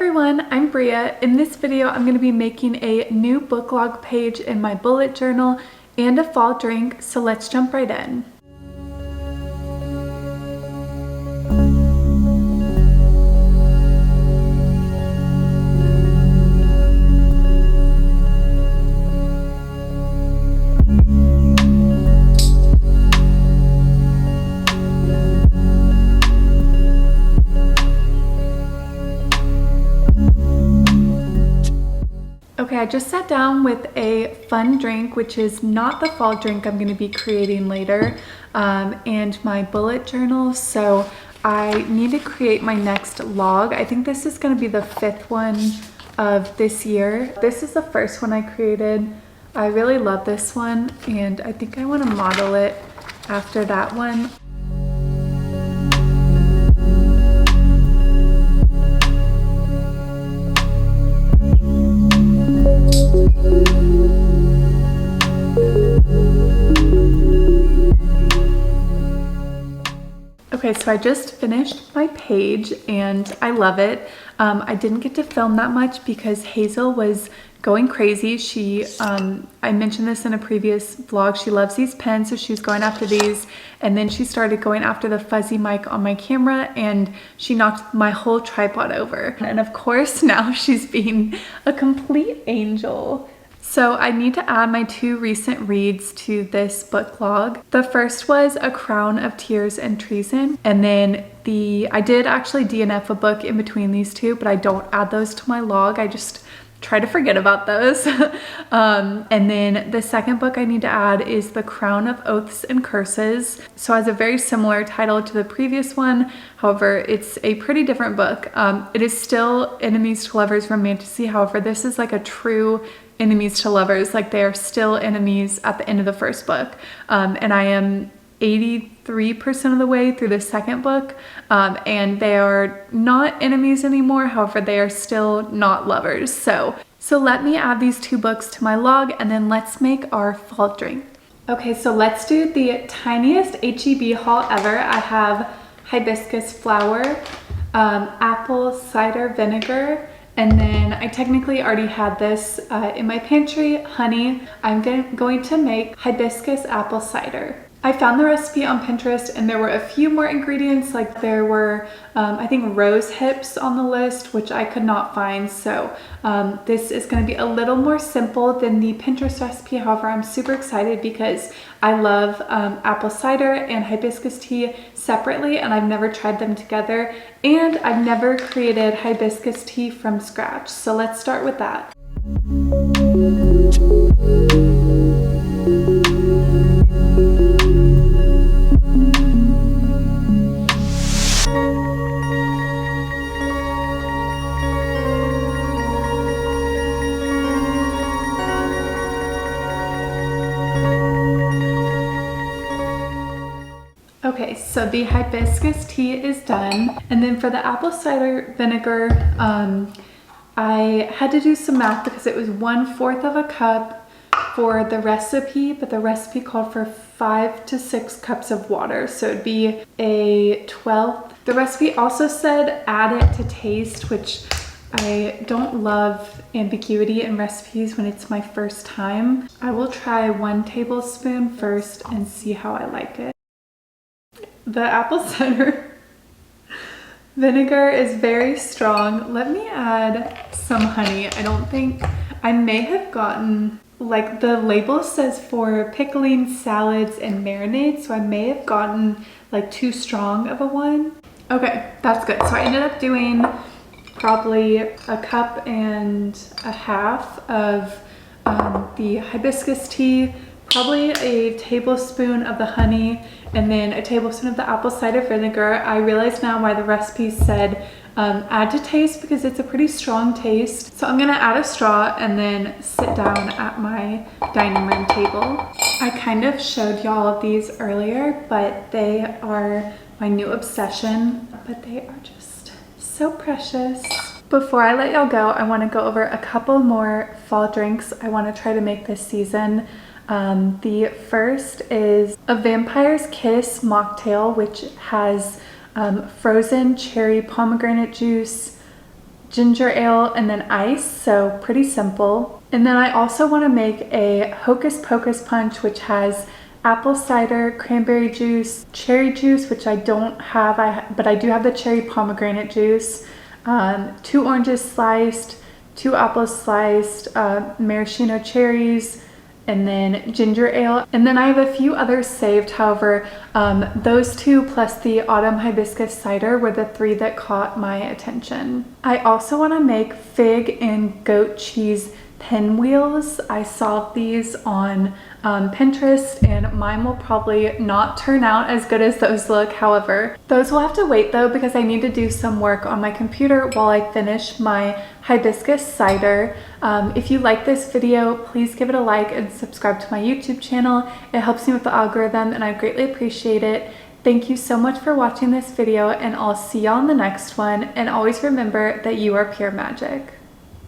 everyone, I'm Bria. In this video, I'm going to be making a new book log page in my bullet journal and a fall drink, so let's jump right in. Okay, I just sat down with a fun drink, which is not the fall drink I'm going to be creating later, and my bullet journal. So I need to create my next log. I think this is going to be the 5th one of this year. This is the first one I created. I really love this one, and I think I want to model it after that one. Okay, so I just finished my page and I love it. I didn't get to film that much because Hazel was going crazy. I mentioned this in a previous vlog, she loves these pens, so she was going after these, and then she started going after the fuzzy mic on my camera and she knocked my whole tripod over. And of course now she's being a complete angel. So I need to add my 2 recent reads to this book log. The first was A Crown of Tears and Treason, and then I did actually DNF a book in between these 2, but I don't add those to my log. I just try to forget about those. And then the second book I need to add is The Crown of Oaths and Curses. So it has a very similar title to the previous one. However, it's a pretty different book. It is still enemies to lovers romantasy. However, this is like a true enemies to lovers, like they are still enemies at the end of the first book. And I am 83% of the way through the second book, and they are not enemies anymore. However, they are still not lovers. So let me add these 2 books to my log and then let's make our fall drink. Okay, so let's do the tiniest HEB haul ever. I have hibiscus flower, apple cider vinegar, and then I technically already had this in my pantry, honey. I'm going to make hibiscus apple cider. I found the recipe on Pinterest and there were a few more ingredients, like there were, I think, rose hips on the list, which I could not find. So this is going to be a little more simple than the Pinterest recipe. However, I'm super excited because I love apple cider and hibiscus tea separately, and I've never tried them together, and I've never created hibiscus tea from scratch. So let's start with that. Okay, so the hibiscus tea is done. And then for the apple cider vinegar, I had to do some math because it was 1/4 of a cup for the recipe, but the recipe called for 5 to 6 cups of water. So it'd be a 12th. The recipe also said add it to taste, which I don't love ambiguity in recipes when it's my first time. I will try 1 tablespoon first and see how I like it. The apple cider vinegar is very strong. Let me add some honey. I may have gotten, like the label says for pickling, salads, and marinades, so I may have gotten like too strong of a one. Okay, that's good. So I ended up doing probably a cup and a half of the hibiscus tea, probably a tablespoon of the honey, and then a tablespoon of the apple cider vinegar. I realize now why the recipe said add to taste, because it's a pretty strong taste. So I'm gonna add a straw and then sit down at my dining room table. I kind of showed y'all of these earlier, but they are my new obsession, but they are just so precious. Before I let y'all go, I wanna go over a couple more fall drinks I wanna try to make this season. The first is a Vampire's Kiss mocktail, which has frozen cherry pomegranate juice, ginger ale, and then ice, so pretty simple. And then I also want to make a Hocus Pocus punch, which has apple cider, cranberry juice, cherry juice, which I don't have, but I do have the cherry pomegranate juice, 2 oranges sliced, 2 apples sliced, maraschino cherries, and then ginger ale. And then I have a few others saved. However, those 2 plus the autumn hibiscus cider were the 3 that caught my attention. I also want to make fig and goat cheese pinwheels. I saw these on Pinterest, and mine will probably not turn out as good as those look. However, those will have to wait though, because I need to do some work on my computer while I finish my hibiscus cider. If you like this video, please give it a like and subscribe to my YouTube channel. It helps me with the algorithm and I greatly appreciate it. Thank you so much for watching this video, and I'll see y'all in the next one. And always remember that you are pure magic.